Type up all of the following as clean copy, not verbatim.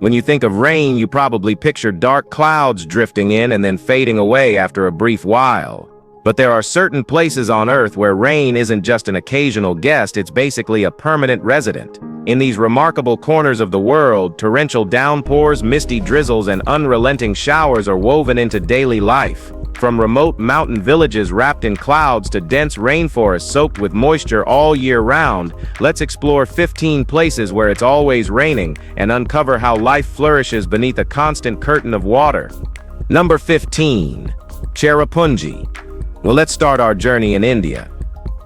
When you think of rain, you probably picture dark clouds drifting in and then fading away after a brief while. But there are certain places on Earth where rain isn't just an occasional guest, it's basically a permanent resident. In these remarkable corners of the world, torrential downpours, misty drizzles, and unrelenting showers are woven into daily life. From remote mountain villages wrapped in clouds to dense rainforests soaked with moisture all year round, let's explore 15 places where it's always raining and uncover how life flourishes beneath a constant curtain of water. Number 15. Cherrapunji. Well, let's start our journey in India.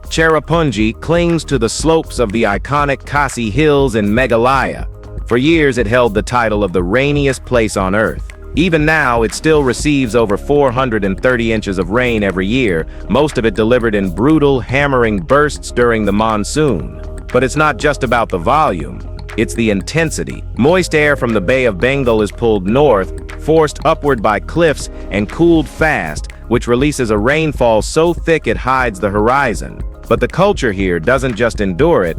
Cherrapunji clings to the slopes of the iconic Khasi Hills in Meghalaya. For years, it held the title of the rainiest place on Earth. Even now, it still receives over 430 inches of rain every year, most of it delivered in brutal, hammering bursts during the monsoon. But it's not just about the volume, it's the intensity. Moist air from the Bay of Bengal is pulled north, forced upward by cliffs, and cooled fast, which releases a rainfall so thick it hides the horizon. But the culture here doesn't just endure it,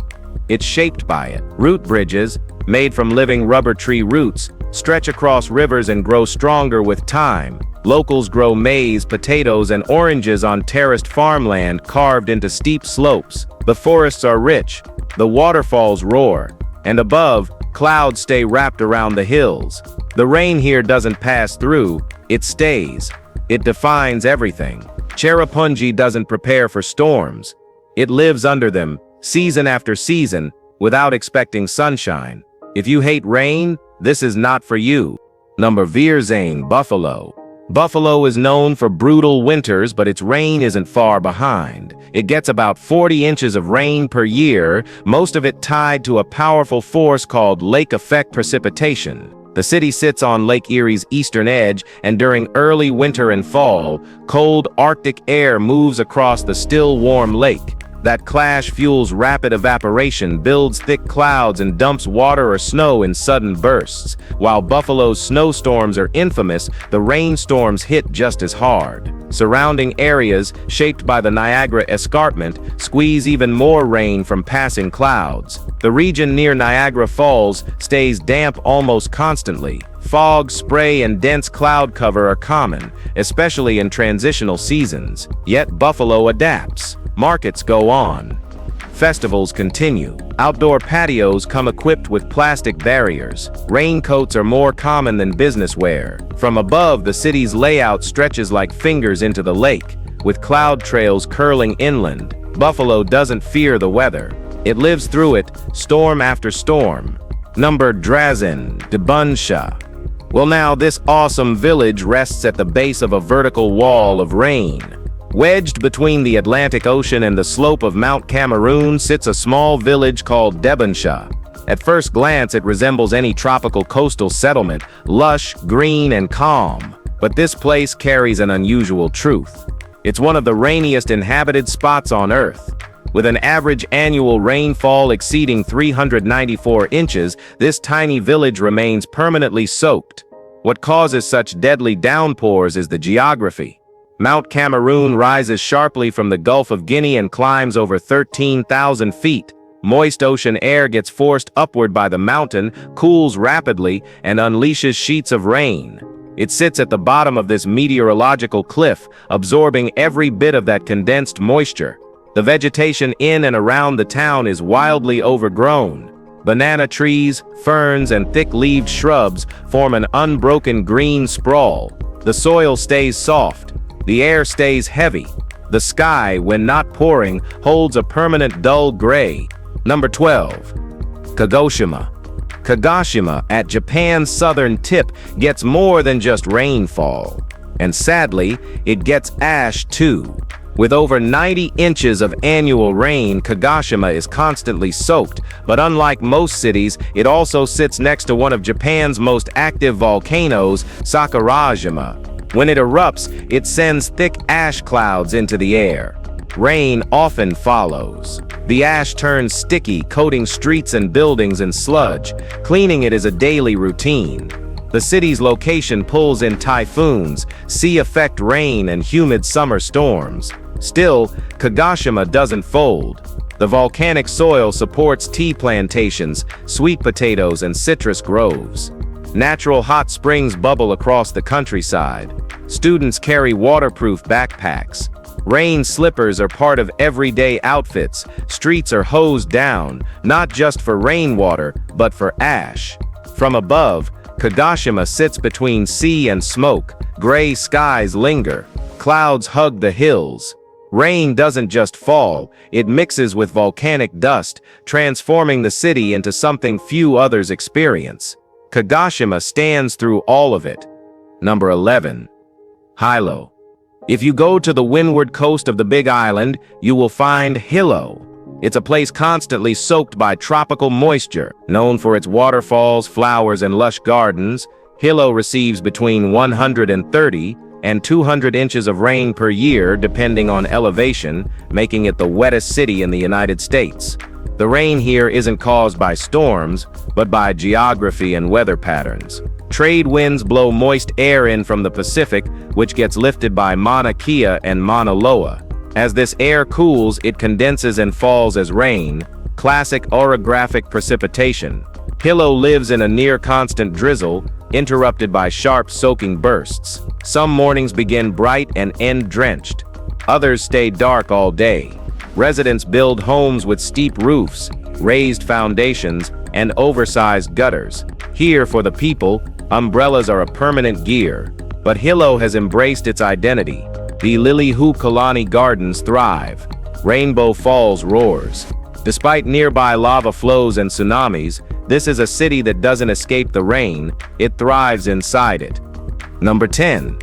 it's shaped by it. Root bridges, made from living rubber tree roots, stretch across rivers and grow stronger with time. Locals grow maize, potatoes, and oranges on terraced farmland carved into steep slopes. The forests are rich, the waterfalls roar, and above, clouds stay wrapped around the hills. The rain here doesn't pass through, it stays. It defines everything. Cherrapunji doesn't prepare for storms. It lives under them, season after season, without expecting sunshine. If you hate rain, this is not for you. Number 14. Buffalo. Buffalo is known for brutal winters, but its rain isn't far behind. It gets about 40 inches of rain per year, most of it tied to a powerful force called lake effect precipitation. The city sits on Lake Erie's eastern edge, and during early winter and fall, cold Arctic air moves across the still warm lake. That clash fuels rapid evaporation, builds thick clouds, and dumps water or snow in sudden bursts. While Buffalo's snowstorms are infamous, the rainstorms hit just as hard. Surrounding areas, shaped by the Niagara Escarpment, squeeze even more rain from passing clouds. The region near Niagara Falls stays damp almost constantly. Fog, spray, and dense cloud cover are common, especially in transitional seasons. Yet Buffalo adapts. Markets go on. Festivals continue. Outdoor patios come equipped with plastic barriers. Raincoats are more common than business wear. From above, the city's layout stretches like fingers into the lake, with cloud trails curling inland. Buffalo doesn't fear the weather. It lives through it, storm after storm. Number 13. Dibansha. Well, now this awesome village rests at the base of a vertical wall of rain. Wedged between the Atlantic Ocean and the slope of Mount Cameroon sits a small village called Dibansha. At first glance, it resembles any tropical coastal settlement, lush, green, and calm. But this place carries an unusual truth. It's one of the rainiest inhabited spots on Earth. With an average annual rainfall exceeding 394 inches, this tiny village remains permanently soaked. What causes such deadly downpours is the geography. Mount Cameroon rises sharply from the Gulf of Guinea and climbs over 13,000 feet. Moist ocean air gets forced upward by the mountain, cools rapidly, and unleashes sheets of rain. It sits at the bottom of this meteorological cliff, absorbing every bit of that condensed moisture. The vegetation in and around the town is wildly overgrown. Banana trees, ferns, and thick-leaved shrubs form an unbroken green sprawl. The soil stays soft. The air stays heavy. The sky, when not pouring, holds a permanent dull gray. Number 12. Kagoshima. Kagoshima, at Japan's southern tip, gets more than just rainfall. And sadly, it gets ash too. With over 90 inches of annual rain, Kagoshima is constantly soaked, but unlike most cities, it also sits next to one of Japan's most active volcanoes, Sakurajima. When it erupts, it sends thick ash clouds into the air. Rain often follows. The ash turns sticky, coating streets and buildings in sludge. Cleaning it is a daily routine. The city's location pulls in typhoons, sea-effect rain, and humid summer storms. Still, Kagoshima doesn't fold. The volcanic soil supports tea plantations, sweet potatoes, and citrus groves. Natural hot springs bubble across the countryside. Students carry waterproof backpacks. Rain slippers are part of everyday outfits. Streets are hosed down, not just for rainwater, but for ash. From above, Kagoshima sits between sea and smoke. Gray skies linger. Clouds hug the hills. Rain doesn't just fall, it mixes with volcanic dust, transforming the city into something few others experience. Kagoshima stands through all of it. Number 11. Hilo. If you go to the windward coast of the Big Island, you will find Hilo. It's a place constantly soaked by tropical moisture. Known for its waterfalls, flowers, and lush gardens, Hilo receives between 130 and 200 inches of rain per year depending on elevation, making it the wettest city in the United States. The rain here isn't caused by storms, but by geography and weather patterns. Trade winds blow moist air in from the Pacific, which gets lifted by Mauna Kea and Mauna Loa. As this air cools, it condenses and falls as rain, classic orographic precipitation. Hilo lives in a near-constant drizzle, interrupted by sharp soaking bursts. Some mornings begin bright and end drenched. Others stay dark all day. Residents build homes with steep roofs, raised foundations, and oversized gutters. Here, for the people, umbrellas are a permanent gear. But Hilo has embraced its identity. The Liliuokalani Gardens thrive. Rainbow Falls roars. Despite nearby lava flows and tsunamis, this is a city that doesn't escape the rain, it thrives inside it. Number 10.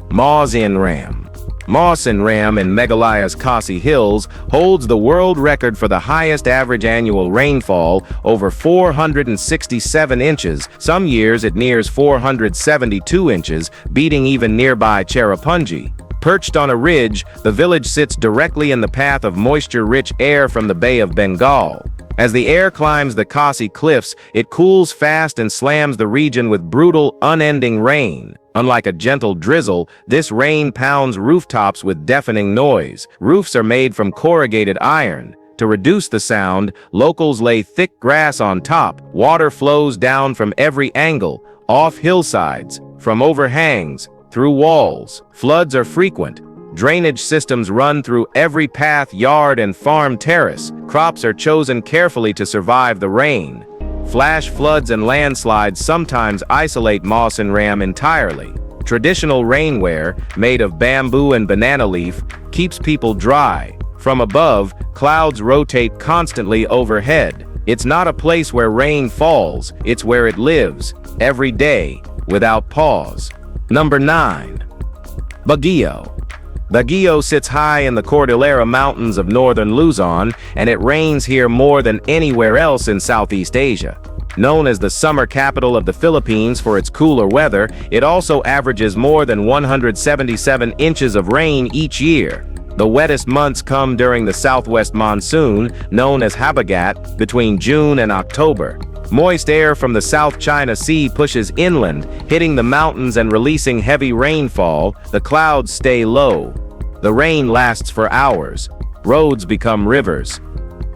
Mawsynram. Mawsynram in Meghalaya's Khasi Hills holds the world record for the highest average annual rainfall, over 467 inches. Some years it nears 472 inches, beating even nearby Cherrapunji. Perched on a ridge, the village sits directly in the path of moisture-rich air from the Bay of Bengal. As the air climbs the Khasi cliffs, it cools fast and slams the region with brutal, unending rain. Unlike a gentle drizzle, this rain pounds rooftops with deafening noise. Roofs are made from corrugated iron. To reduce the sound, locals lay thick grass on top. Water flows down from every angle, off hillsides, from overhangs, through walls. Floods are frequent. Drainage systems run through every path, yard, and farm terrace. Crops are chosen carefully to survive the rain. Flash floods and landslides sometimes isolate Mawsynram entirely. Traditional rainwear, made of bamboo and banana leaf, keeps people dry. From above, clouds rotate constantly overhead. It's not a place where rain falls, it's where it lives, every day, without pause. Number 9. Baguio. Baguio sits high in the Cordillera Mountains of northern Luzon, and it rains here more than anywhere else in Southeast Asia. Known as the summer capital of the Philippines for its cooler weather, it also averages more than 177 inches of rain each year. The wettest months come during the southwest monsoon, known as Habagat, between June and October. Moist air from the South China Sea pushes inland, hitting the mountains and releasing heavy rainfall. The clouds stay low. The rain lasts for hours. Roads become rivers.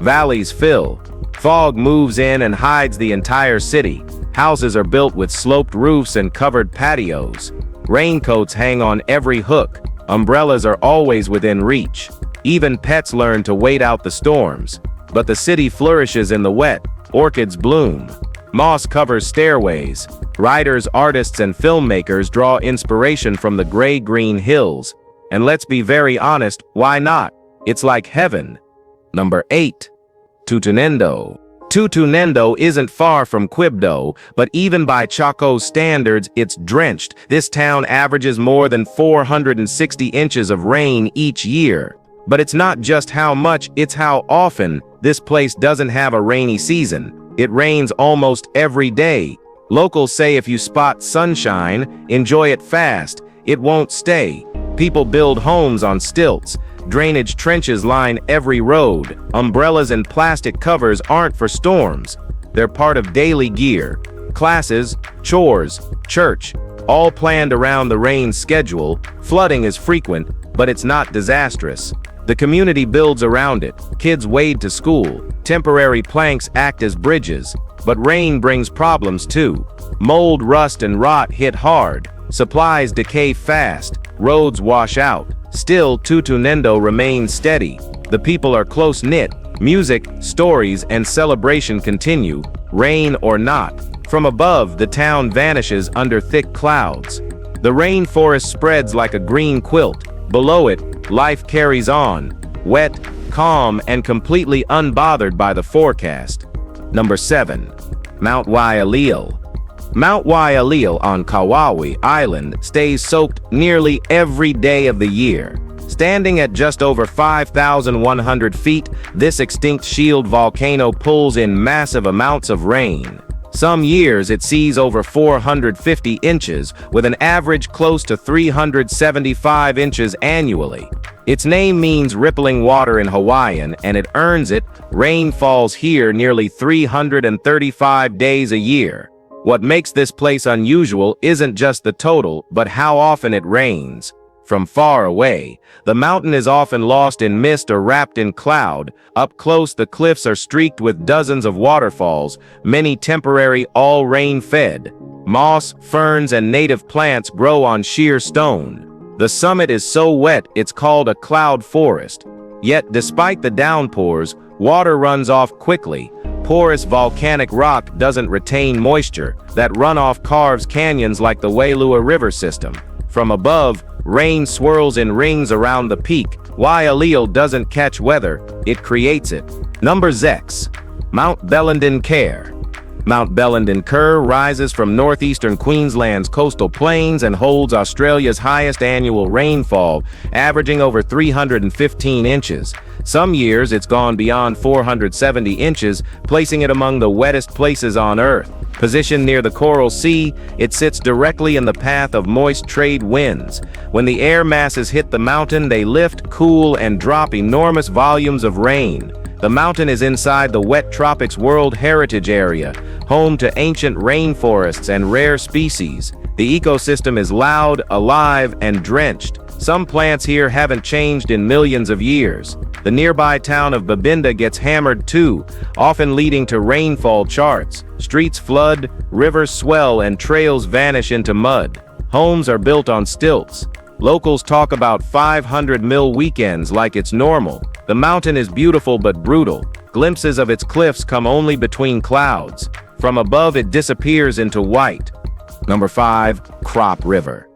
Valleys fill. Fog moves in and hides the entire city. Houses are built with sloped roofs and covered patios. Raincoats hang on every hook. Umbrellas are always within reach. Even pets learn to wait out the storms. But the city flourishes in the wet. Orchids bloom. Moss covers stairways. Writers, artists, and filmmakers draw inspiration from the gray-green hills. And let's be very honest, why not? It's like heaven. Number 8. Tutunendo. Tutunendo isn't far from Quibdó, but even by Chaco's standards, it's drenched. This town averages more than 460 inches of rain each year. But it's not just how much, it's how often. This place doesn't have a rainy season. It rains almost every day. Locals say if you spot sunshine, enjoy it fast. It won't stay. People build homes on stilts. Drainage trenches line every road. Umbrellas and plastic covers aren't for storms. They're part of daily gear. Classes, chores, church, all planned around the rain schedule. Flooding is frequent, but it's not disastrous. The community builds around it. Kids wade to school. Temporary planks act as bridges. But rain brings problems too. Mold, rust, and rot hit hard. Supplies decay fast. Roads wash out. Still, Tutunendo remains steady. The people are close-knit. Music, stories, and celebration continue, rain or not. From above, the town vanishes under thick clouds. The rainforest spreads like a green quilt. Below it, life carries on, wet, calm, and completely unbothered by the forecast. Number 7. Mount Waileel. Mount Waileel on Kauai Island stays soaked nearly every day of the year. Standing at just over 5,100 feet, this extinct shield volcano pulls in massive amounts of rain. Some years it sees over 450 inches, with an average close to 375 inches annually. Its name means rippling water in Hawaiian, and it earns it. Rain falls here nearly 335 days a year. What makes this place unusual isn't just the total, but how often it rains. From far away, the mountain is often lost in mist or wrapped in cloud. Up close, the cliffs are streaked with dozens of waterfalls, many temporary, all rain-fed. Moss, ferns, and native plants grow on sheer stone. The summit is so wet it's called a cloud forest. Yet, despite the downpours, water runs off quickly. Porous volcanic rock doesn't retain moisture. That runoff carves canyons like the Wailua River system. From above, rain swirls in rings around the peak. Waileel doesn't catch weather, it creates it. Number 6. Mount Bellenden Kerr. Mount Bellenden Kerr rises from northeastern Queensland's coastal plains and holds Australia's highest annual rainfall, averaging over 315 inches. Some years it's gone beyond 470 inches, placing it among the wettest places on Earth. Positioned near the Coral Sea, it sits directly in the path of moist trade winds. When the air masses hit the mountain, they lift, cool, and drop enormous volumes of rain. The mountain is inside the Wet Tropics World Heritage Area, home to ancient rainforests and rare species. The ecosystem is loud, alive, and drenched. Some plants here haven't changed in millions of years. The nearby town of Babinda gets hammered too, often leading to rainfall charts. Streets flood, rivers swell, and trails vanish into mud. Homes are built on stilts. Locals talk about 500 weekends like it's normal. The mountain is beautiful but brutal. Glimpses of its cliffs come only between clouds. From above, it disappears into white. Number 5. Crop River.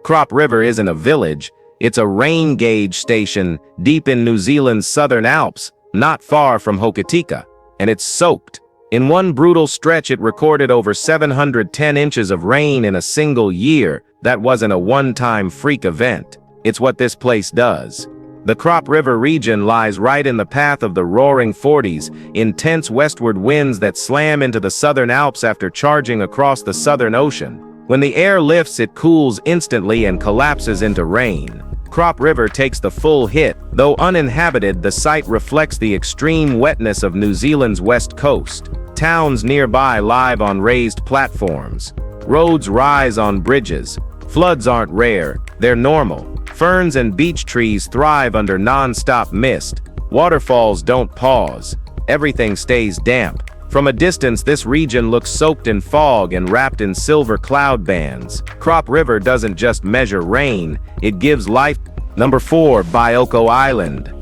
Crop River isn't a village. It's a rain gauge station deep in New Zealand's southern Alps, not far from Hokitika, and it's soaked. In one brutal stretch, it recorded over 710 inches of rain in a single year. That wasn't a one-time freak event. It's what this place does. The Crop River region lies right in the path of the roaring 40s, intense westward winds that slam into the southern Alps after charging across the Southern Ocean. When the air lifts, it cools instantly and collapses into rain. Crop River takes the full hit. Though uninhabited, the site reflects the extreme wetness of New Zealand's west coast. Towns nearby live on raised platforms. Roads rise on bridges. Floods aren't rare, they're normal. Ferns and beech trees thrive under non-stop mist. Waterfalls don't pause. Everything stays damp. From a distance, this region looks soaked in fog and wrapped in silver cloud bands. Crop River doesn't just measure rain, it gives life. Number 4. Bioko Island.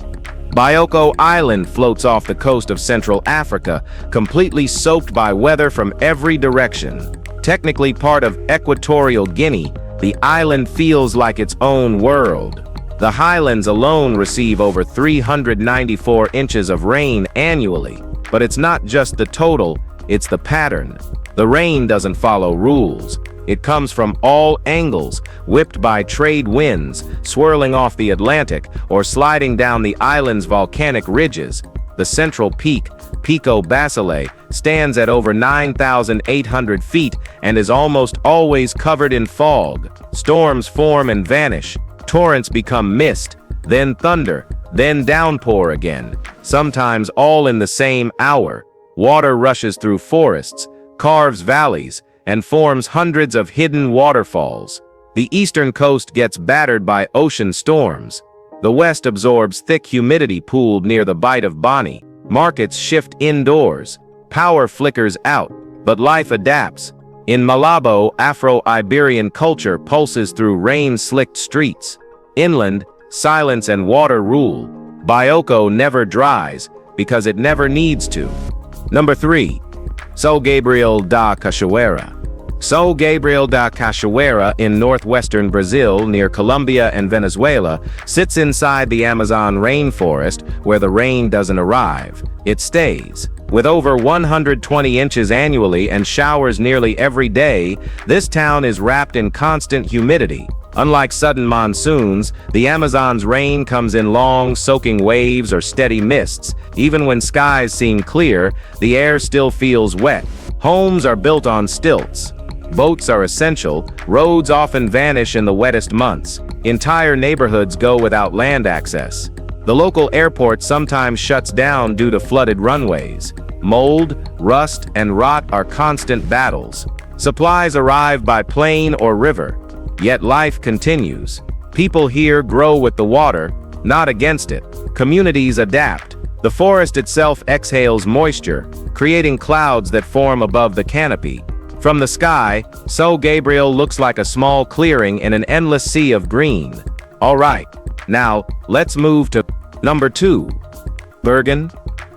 Bioko Island floats off the coast of Central Africa, completely soaked by weather from every direction. Technically part of Equatorial Guinea, the island feels like its own world. The highlands alone receive over 394 inches of rain annually. But it's not just the total, it's the pattern. The rain doesn't follow rules. It comes from all angles, whipped by trade winds, swirling off the Atlantic, or sliding down the island's volcanic ridges. The central peak, Pico Basile, stands at over 9,800 feet and is almost always covered in fog. Storms form and vanish. Torrents become mist, then thunder, then downpour again, sometimes all in the same hour. Water rushes through forests, carves valleys, and forms hundreds of hidden waterfalls. The eastern coast gets battered by ocean storms. The west absorbs thick humidity pooled near the Bight of Bonny. Markets shift indoors. Power flickers out, but life adapts. In Malabo, Afro-Iberian culture pulses through rain-slicked streets. Inland, silence and water rule. Bioko never dries, because it never needs to. Number 3. São Gabriel da Cachoeira. São Gabriel da Cachoeira in northwestern Brazil near Colombia and Venezuela sits inside the Amazon rainforest where the rain doesn't arrive. It stays. With over 120 inches annually and showers nearly every day, this town is wrapped in constant humidity. Unlike sudden monsoons, the Amazon's rain comes in long, soaking waves or steady mists. Even when skies seem clear, the air still feels wet. Homes are built on stilts. Boats are essential. Roads often vanish in the wettest months. Entire neighborhoods go without land access. The local airport sometimes shuts down due to flooded runways. Mold, rust, and rot are constant battles. Supplies arrive by plane or river. Yet life continues. People here grow with the water, not against it. Communities adapt. The forest itself exhales moisture, creating clouds that form above the canopy. From the sky, São Gabriel looks like a small clearing in an endless sea of green. Alright, now, let's move to number 2. Bergen.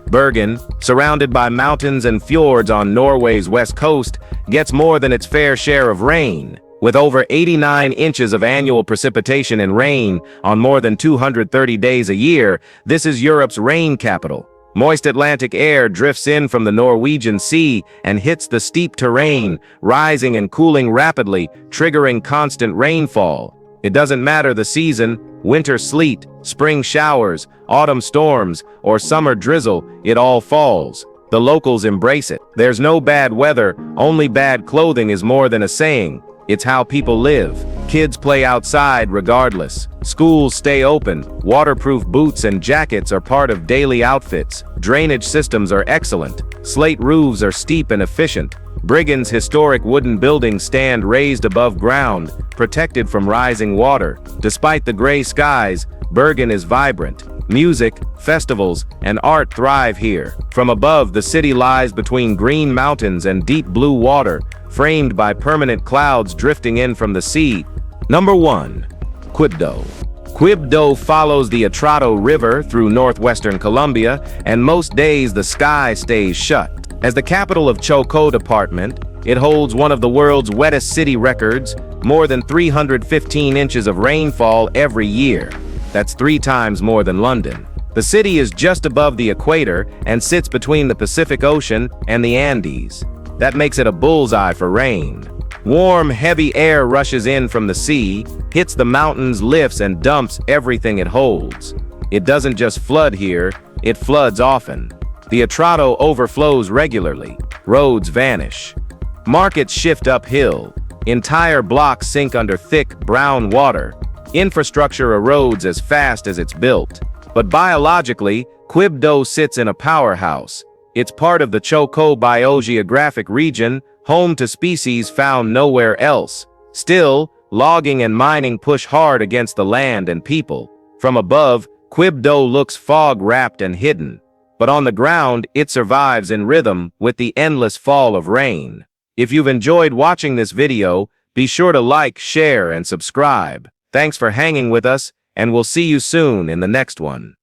Bergen, surrounded by mountains and fjords on Norway's west coast, gets more than its fair share of rain. With over 89 inches of annual precipitation and rain on more than 230 days a year, this is Europe's rain capital. Moist Atlantic air drifts in from the Norwegian Sea and hits the steep terrain, rising and cooling rapidly, triggering constant rainfall. It doesn't matter the season, winter sleet, spring showers, autumn storms, or summer drizzle, it all falls. The locals embrace it. There's no bad weather, only bad clothing is more than a saying. It's how people live. Kids play outside regardless. Schools stay open. Waterproof boots and jackets are part of daily outfits. Drainage systems are excellent. Slate roofs are steep and efficient. Bergen's historic wooden buildings stand raised above ground, protected from rising water. Despite the gray skies, Bergen is vibrant. Music, festivals, and art thrive here. From above, the city lies between green mountains and deep blue water, framed by permanent clouds drifting in from the sea. Number 1. Quibdó. Quibdó follows the Atrato River through northwestern Colombia, and most days the sky stays shut. As the capital of Chocó Department, it holds one of the world's wettest city records, more than 315 inches of rainfall every year. That's 3 times more than London. The city is just above the equator and sits between the Pacific Ocean and the Andes. That makes it a bullseye for rain. Warm, heavy air rushes in from the sea, hits the mountains, lifts, and dumps everything it holds. It doesn't just flood here, it floods often. The Atrato overflows regularly. Roads vanish. Markets shift uphill. Entire blocks sink under thick, brown water. Infrastructure erodes as fast as it's built. But biologically, Quibdó sits in a powerhouse. It's part of the Chocó biogeographic region, home to species found nowhere else. Still, logging and mining push hard against the land and people. From above, Quibdó looks fog-wrapped and hidden. But on the ground, it survives in rhythm with the endless fall of rain. If you've enjoyed watching this video, be sure to like, share, and subscribe. Thanks for hanging with us, and we'll see you soon in the next one.